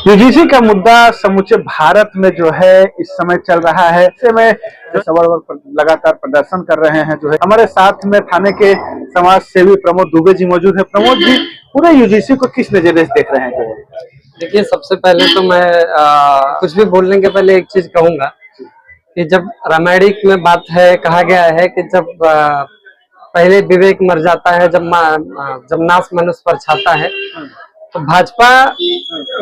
UGC का मुद्दा समूचे भारत में जो है इस समय चल रहा है। ऐसे में जो सवाल लगातार प्रदर्शन कर रहे हैं, जो है हमारे साथ में थाने के समाज सेवी प्रमोद दुबे जी मौजूद है। प्रमोद जी, पूरे यूजीसी को किस नजरिए से देख रहे हैं? जो है देखिए, सबसे पहले तो मैं कुछ भी बोलने के पहले एक चीज कहूंगा कि जब रामायणिक में बात है, कहा गया है कि जब पहले विवेक मर जाता है, जब नाश मनुष्य पर छाता है, तो भाजपा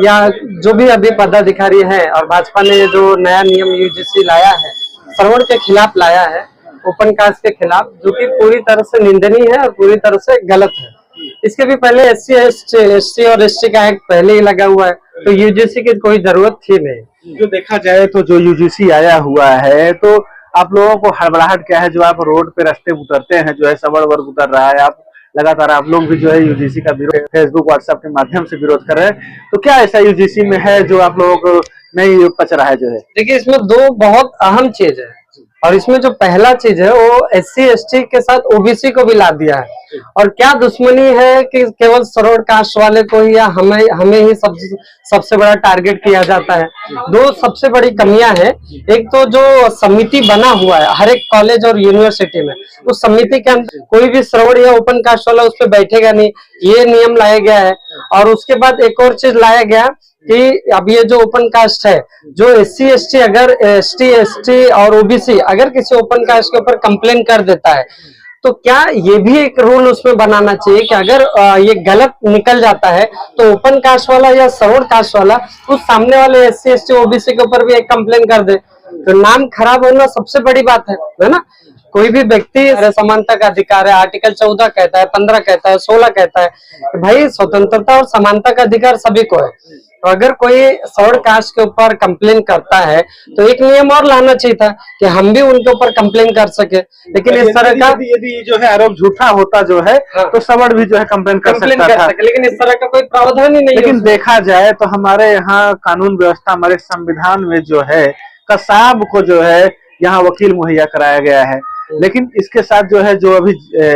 या जो भी अभी पदाधिकारी है और भाजपा ने जो नया नियम यूजीसी लाया है, श्रवण के खिलाफ लाया है, ओपन कास्ट के खिलाफ, जो कि पूरी तरह से निंदनीय है और पूरी तरह से गलत है। इसके भी पहले एससी और एसटी का एक्ट पहले ही लगा हुआ है, तो यूजीसी की कोई जरूरत थी नहीं। जो देखा जाए तो जो यूजीसी आया हुआ है, तो आप लोगों को हड़बड़ाहट क्या है? जो आप रोड पे रास्ते उतरते हैं, जो है सबड़ वर्ग उतर रहा है, आप लगातार आप लोग भी जो है यूजीसी का विरोध फेसबुक व्हाट्सएप के माध्यम से विरोध कर रहे हैं, तो क्या ऐसा यूजीसी में है जो आप लोगों को नहीं पच रहा है? जो है देखिए, इसमें दो बहुत अहम चीज है, और इसमें जो पहला चीज है वो एससी एसटी के साथ ओबीसी को भी ला दिया है। और क्या दुश्मनी है कि केवल श्रवण कास्ट वाले को ही या हमें ही सबसे बड़ा टारगेट किया जाता है। दो सबसे बड़ी कमियां हैं। एक तो जो समिति बना हुआ है हर एक कॉलेज और यूनिवर्सिटी में, उस समिति के अंदर कोई भी श्रवण या ओपन कास्ट वाला उस पर बैठेगा नहीं, ये नियम लाया गया है। और उसके बाद एक और चीज लाया गया कि अब ये जो ओपन कास्ट है, जो एससी एसटी अगर एसटी और ओबीसी अगर किसी ओपन कास्ट के ऊपर कंप्लेन कर देता है, तो क्या ये भी एक रूल उसमें बनाना चाहिए कि अगर ये गलत निकल जाता है तो ओपन कास्ट वाला या श्रवण कास्ट वाला उस सामने वाले एससी एसटी ओबीसी के ऊपर भी एक कंप्लेन कर दे, तो नाम खराब होना सबसे बड़ी बात है ना। कोई भी व्यक्ति समानता का अधिकार है, आर्टिकल 14 कहता है, 15 कहता है, 16 कहता है कि भाई स्वतंत्रता और समानता का अधिकार सभी को है। तो अगर कोई श्रवण कास्ट के ऊपर कंप्लेन करता है तो एक नियम और लाना चाहिए था कि हम भी उनके ऊपर कंप्लेन कर सके। लेकिन इस तरह का यदि जो है आरोप झूठा होता जो है, तो श्रवण भी जो है कंप्लेन कर सकता था, लेकिन इस तरह का कोई प्रावधान ही नहीं। लेकिन देखा जाए तो हमारे यहाँ कानून व्यवस्था, हमारे संविधान में जो है कसाब को जो है यहाँ वकील मुहैया कराया गया है। लेकिन इसके साथ जो है जो अभी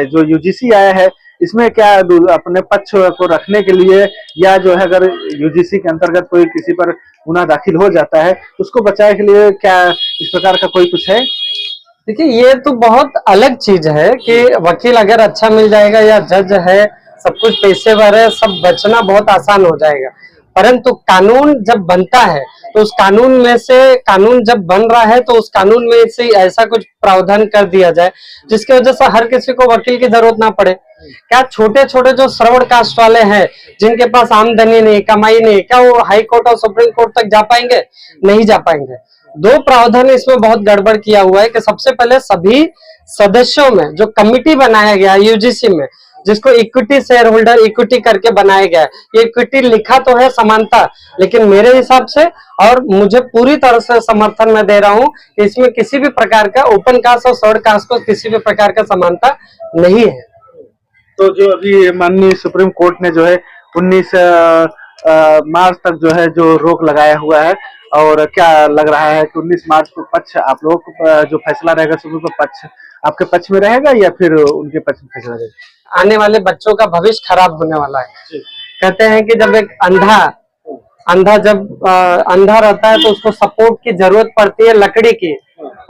जो यूजीसी आया है, इसमें क्या अपने पक्ष को रखने के लिए, या जो है अगर यूजीसी के अंतर्गत कोई किसी पर गुनाह दाखिल हो जाता है उसको बचाने के लिए क्या इस प्रकार का कोई कुछ है? देखिए, ये तो बहुत अलग चीज है कि वकील अगर अच्छा मिल जाएगा या जज है, सब कुछ पेशेवर है, सब बचना बहुत आसान हो जाएगा। परंतु कानून जब बनता है तो उस कानून में से, कानून जब बन रहा है तो उस कानून में से ऐसा कुछ प्रावधान कर दिया जाए जिसकी वजह से हर किसी को वकील की जरूरत ना पड़े। क्या छोटे छोटे जो श्रवण कास्ट वाले हैं, जिनके पास आमदनी नहीं, कमाई नहीं, क्या वो हाई कोर्ट और सुप्रीम कोर्ट तक जा पाएंगे? नहीं जा पाएंगे। दो प्रावधान इसमें बहुत गड़बड़ किया हुआ है कि सबसे पहले सभी सदस्यों में जो कमिटी बनाया गया यूजीसी में, जिसको इक्विटी शेयर होल्डर इक्विटी करके बनाया गया है, ये इक्विटी लिखा तो है समानता, लेकिन मेरे हिसाब से और मुझे पूरी तरह से समर्थन में दे रहा हूं कि इसमें किसी भी प्रकार का ओपन कास्ट और श्रवण कास्ट को किसी भी प्रकार का समानता नहीं है। तो जो अभी माननीय सुप्रीम कोर्ट ने जो है 19 मार्च तक जो है जो रोक लगाया हुआ है, और क्या लग रहा है कि 19 मार्च को पक्ष आप लोग जो फैसला रहेगा सुप्रीम कोर्ट पक्ष आपके पक्ष में रहेगा या फिर उनके पक्ष में फैसला रहेगा? आने वाले बच्चों का भविष्य खराब होने वाला है। कहते हैं कि जब एक अंधा जब अंधा रहता है तो उसको सपोर्ट की जरूरत पड़ती है लकड़ी की,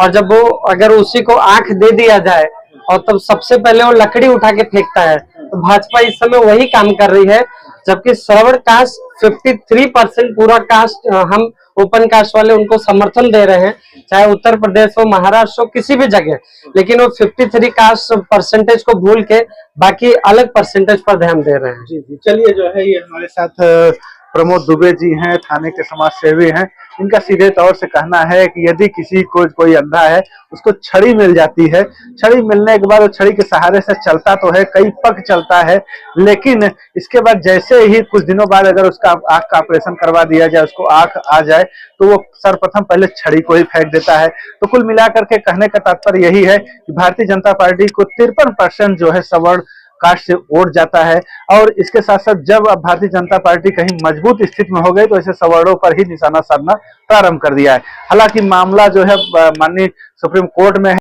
और जब वो अगर उसी को आंख दे दिया जाए और तब सबसे पहले वो लकड़ी उठा के फेंकता है। तो भाजपा इस समय वही काम कर रही है, जबकि श्रवण कास्ट 53% पूरा कास्ट, हम ओपन कास्ट वाले उनको समर्थन दे रहे हैं, चाहे उत्तर प्रदेश हो, महाराष्ट्र हो, किसी भी जगह, लेकिन वो 53 कास्ट परसेंटेज को भूल के बाकी अलग परसेंटेज पर ध्यान दे रहे हैं। जी जी, चलिए जो है ये हमारे साथ प्रमोद दुबे जी हैं, थाने के समाज सेवी हैं। इनका सीधे तौर से कहना है कि यदि किसी को कोई अंधा है, उसको छड़ी मिल जाती है, छड़ी मिलने के बाद वो छड़ी के सहारे से चलता तो है, कई पग चलता है, लेकिन इसके बाद जैसे ही कुछ दिनों बाद अगर उसका आंख का ऑपरेशन करवा दिया जाए, उसको आंख आ जाए, तो वो सर्वप्रथम पहले छड़ी को ही फेंक देता है। तो कुल मिलाकर के कहने का तात्पर्य यही है कि भारतीय जनता पार्टी को 53% जो है श्रवण कास्ट से वोट जाता है, और इसके साथ साथ जब अब भारतीय जनता पार्टी कहीं मजबूत स्थिति में हो गई तो ऐसे सवर्णों पर ही निशाना साधना प्रारंभ कर दिया है। हालांकि मामला जो है माननीय सुप्रीम कोर्ट में है।